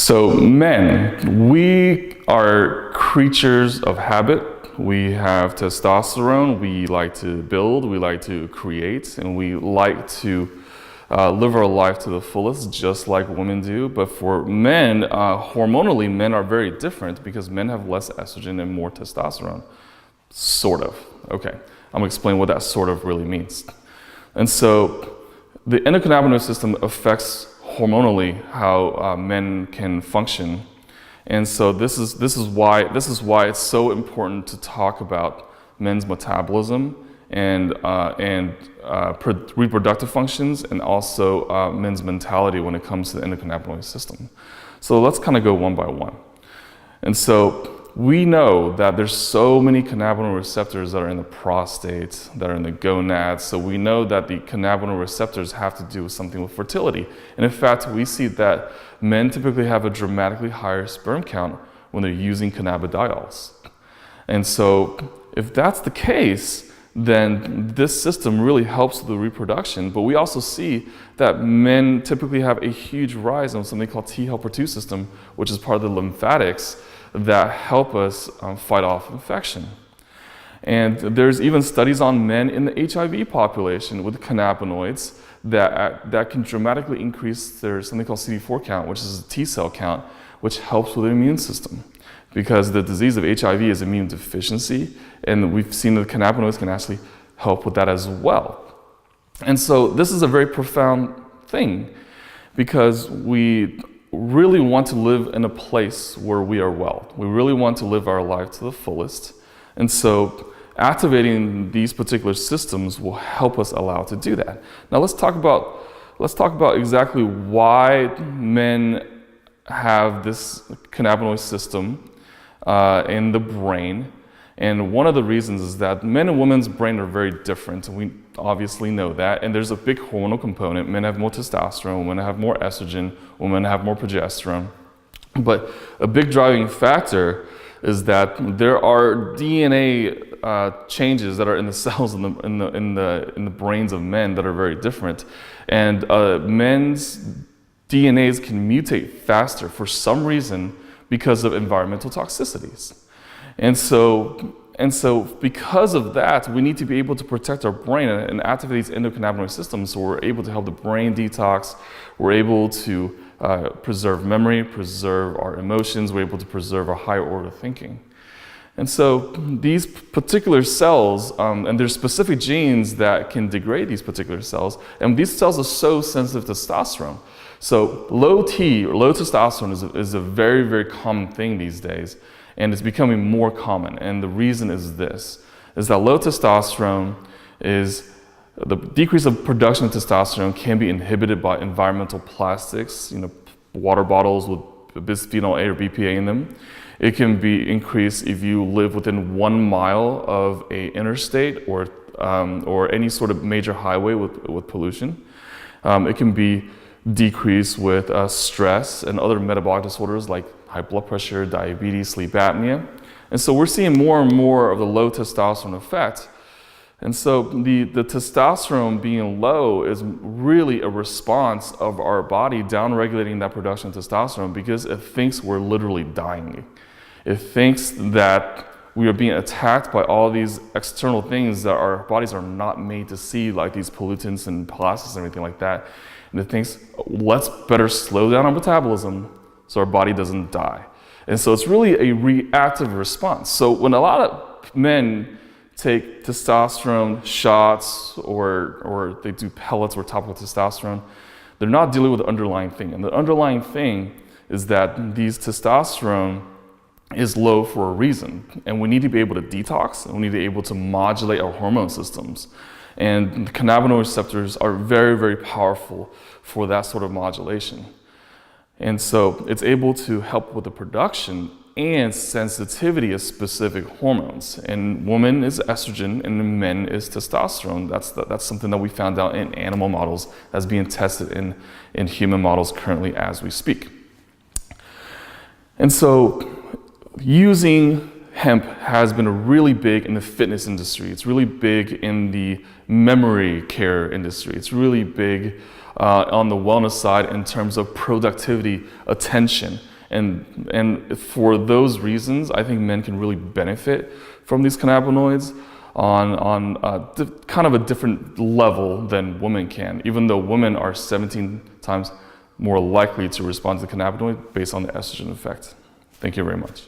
So men, we are creatures of habit. We have testosterone, we like to build, we like to create, and we like to live our life to the fullest, just like women do. But for men, hormonally, men are very different because men have less estrogen and more testosterone. Sort of. Okay, I'm gonna explain what that sort of really means. And so the endocannabinoid system affects hormonally how men can function. And so this is why it's so important to talk about men's metabolism and reproductive functions, and also men's mentality when it comes to the endocannabinoid system. So let's kind of go one by one. And so we know that there's so many cannabinoid receptors that are in the prostate, that are in the gonads. So we know that the cannabinoid receptors have to do with something with fertility. And in fact, we see that men typically have a dramatically higher sperm count when they're using cannabidiols. And so if that's the case, then this system really helps with the reproduction. But we also see that men typically have a huge rise on something called T helper 2 system, which is part of the lymphatics that help us fight off infection. And there's even studies on men in the HIV population with cannabinoids that can dramatically increase their something called CD4 count, which is a T cell count, which helps with the immune system. Because the disease of HIV is immune deficiency, and we've seen that cannabinoids can actually help with that as well. And so this is a very profound thing, because we really want to live in a place where we are well. We really want to live our life to the fullest. And so activating these particular systems will help us allow to do that. Now let's talk about exactly why men have this cannabinoid system in the brain. And one of the reasons is that men and women's brain are very different. We obviously know that. And there's a big hormonal component. Men have more testosterone, women have more estrogen, women have more progesterone. But a big driving factor is that there are DNA changes that are in the cells in the brains of men that are very different. And men's DNAs can mutate faster for some reason because of environmental toxicities. And so because of that, we need to be able to protect our brain and activate these endocannabinoid systems, so we're able to help the brain detox, we're able to preserve memory, preserve our emotions, we're able to preserve our higher order thinking. And so these particular cells, and there's specific genes that can degrade these particular cells, and these cells are so sensitive to testosterone. So low T, or low testosterone, is a very, very common thing these days. And it's becoming more common. And the reason is this, is that low testosterone is, the decrease of production of testosterone can be inhibited by environmental plastics, water bottles with bisphenol A or BPA in them. It can be increased if you live within 1 mile of a interstate or any sort of major highway with pollution. It can be decreased with stress and other metabolic disorders like high blood pressure, diabetes, sleep apnea. And so we're seeing more and more of the low testosterone effect. And so the testosterone being low is really a response of our body downregulating that production of testosterone, because it thinks we're literally dying. It thinks that we are being attacked by all these external things that our bodies are not made to see, like these pollutants and plastics and everything like that. And it thinks, let's better slow down our metabolism so our body doesn't die. And so it's really a reactive response. So when a lot of men take testosterone shots or they do pellets or topical testosterone, they're not dealing with the underlying thing. And the underlying thing is that these testosterone is low for a reason. And we need to be able to detox, and we need to be able to modulate our hormone systems. And the cannabinoid receptors are very, very powerful for that sort of modulation. And so it's able to help with the production and sensitivity of specific hormones. And women is estrogen, and in men is testosterone. That's something that we found out in animal models that's being tested in human models currently as we speak. And so using hemp has been really big in the fitness industry. It's really big in the memory care industry. It's really big on the wellness side in terms of productivity, attention. And for those reasons, I think men can really benefit from these cannabinoids on kind of a different level than women can, even though women are 17 times more likely to respond to the cannabinoid based on the estrogen effect. Thank you very much.